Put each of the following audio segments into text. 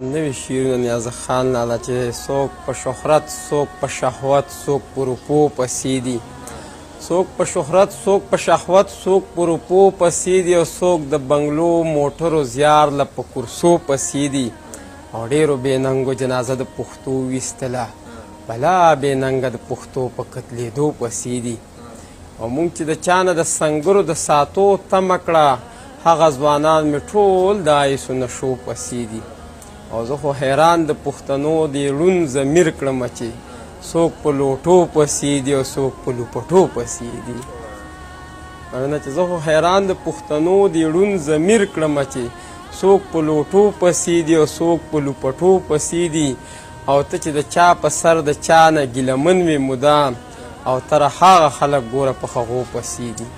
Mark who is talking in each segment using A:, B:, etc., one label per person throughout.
A: نوي شعرونه نیاز خان لاله چې څوک په شهرت څوک په شهوت څوک په روپو پسې دي څوک په شهرت څوک په شهوت څوک په روپو پسې دي او څوک د بنګلو موټرو زیار له په کورسو پسې دي او ډېرو بې ننګو جنازه د پښتو ویستله بلا بې ننګه د پښتو په قتلېدو پسې دي او موږ چې د چا نه د سنګرو د ساتو تمه کړه هغه ځوانان مې ټول د ایسو نشو پسې دي او زه خو حیران د پښتنو د ړوند ضمیر کړمه چې څوک په لوټو پسې دي او څوک په لوپټو پسې دي مننه چې زه خو حیران د پښتنو د ړوند ضمیر کړمه چې څوک په لوټو پسې دي او څوک په لوپټو پسې دي او ته چې د چا په سر د چا نه ګیلمن وې مدام او تر هغه خلک ګوره په هغو پسې دي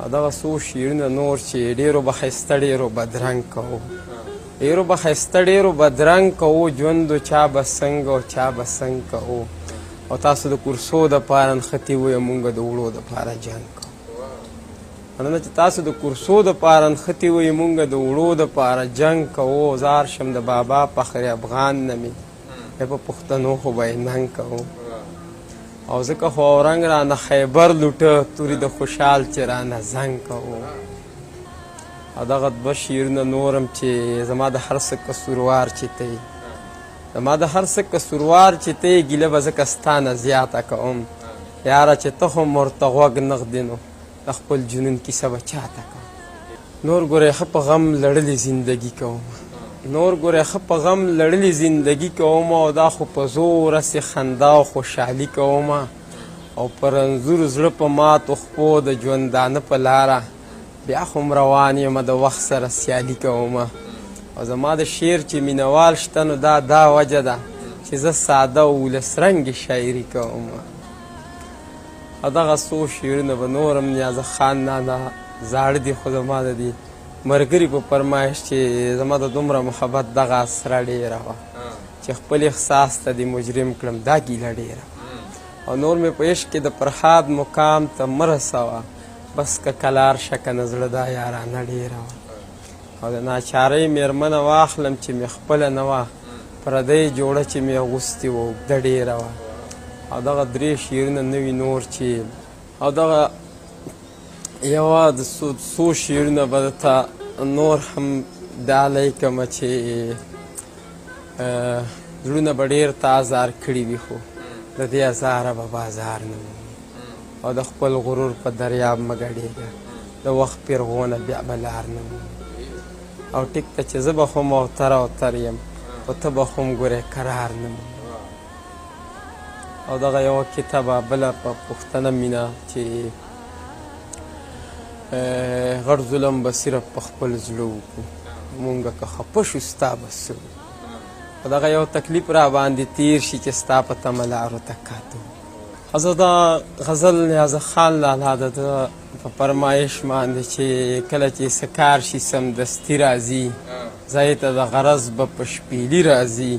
A: او دغه څو شعرونه نور چې ډېرو به ښایسته ډېرو بدرنګ کوو ډېرو به ښایسته ډېرو بدرنګ کوو ژوند و چا به څنګه او چا به څنګه کوو او تاسو د کورسو دپاره نښتي ویې مونږ د وړو دپاره جنګ کوو مننه چې تاسو د کورسو دپاره نښتي ویې مونږ د وړو دپاره جنګ کوو زار شم د بابا فخر افغان نه مې په پښتنو خو به یې ننګ کوو او ځکه خو اورنګ رانه خیبر لوټه تورې د خوشحال چې رانه زنګ کوو او دغه دوه شعرونه نورم چې زما د هر څه قصوروار چې ته یې زما د هر څه قصوروار چې ته یې ګیله به ځکه ستا نه زیاته کوم یاره چې ته خو ورته غوږ نه ږدې نو د خپل جنون کیسه به چاته کوم نور ګورې ښه په غم لړلې زندګي کوم نور ګورې ښه په غم لړلې زندګي کوم او دا خو په زور هسې خندا او خوشحالي کوم او په رنځور زړه په ماتو خپو د ژوندانه په لاره بیا خو م روان یم د وخت سره سیالي کوم او زما د شعر چې مینهوال شته نو دا وجه ده چې زه ساده او ولسرنګې شاعري کوم او دغه څو شعرونه به نور هم نیازه خان نانا زاړه دي خو زما د دې ملګري په فرمایش چې زما د دومره محبت دغه اسره ډېره وه چې خپل احساس ته د مجرم کړم دا ګیله ډېره او نور مې په عشق کې د فرهاد مقام ته مه رسوه بس که کلار شه که نه زړه دا یارانه ډېره وه او د ناچارۍ مېرمنه واخلم چې مې خپله نه وه پردۍ جوړه چې مې اغوستې وه اوږده ډېره وه او دغه درې شعرونه نوي نور چې او دغه یوه د څو شعرونه به درته نور هم ډالۍ کړمه چې زړونه به ډېر تا ازار کړي وي خو د دې ازاره به بازار نه مومي او د خپل غرور په دریاب مه ګډېږه د وخت پیرغونه بیا به لار نه مومي او ټیک ته چې زه به خو اوتر یم خو ته به خو ګورې قرار نه مومي او دغه یوه کتابه بله په پښتنه مینه چې غټ ظلم به صرف په خپل زړه وکړو مونږ که خفه شو ستا به څه او دغه یو تکلیف را باندې تیر شي چې ستا په تمه لارو ته کاته زه دا غزل نیازه خان لالا د ده په فرمایش باندې چې کله چې څه کار شي سمدستي راځي ځای ته د غرض به په شپیلي راځي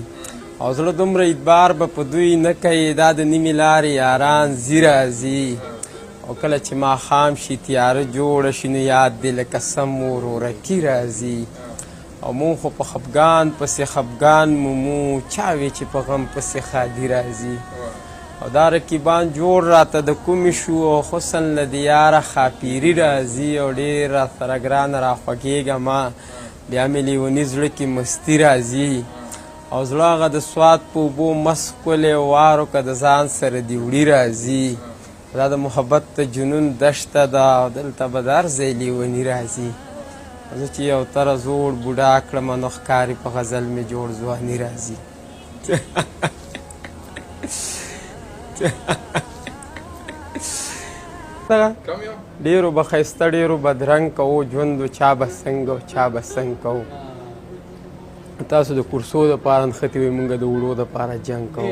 A: او زړه دومره اعتبار به په دوی نه کوي دا د نیمې لارې یاران ځي راځي او کله چې ماښام شي تیاره جوړه شي نو یاد دی لکه سم ورورکي راځي او مونږ خو په خفګان پسې خفګان مومو چا وی چې په غم پسې ښادي راځي او دا رقیبان جوړ راته د کومې شو او حسن له د یاره ښاپیري راځي او ډېر را سره ګرانه راخوږېږه ما بیا مې لیوني زړه کې مستي راځي او زړه هغه د سوات په اوبو مست ښکلی وارو که د ځان سره د وړي راځي دا د محبت د جنون دشته ده او دلته به د هر ځای لیوني راځي زه چې یو تره زوړ بوډا کړمه نو ښکاري په غزل مې جوړ ځواني راځي ډېرو به ښایسته ډېرو بدرنګ کوو ژوند و چا به څنګه او چا به څنګ کوو تاسو د کورسو دپاره نښتي وئ مونږ د وړو دپاره جنګ کوو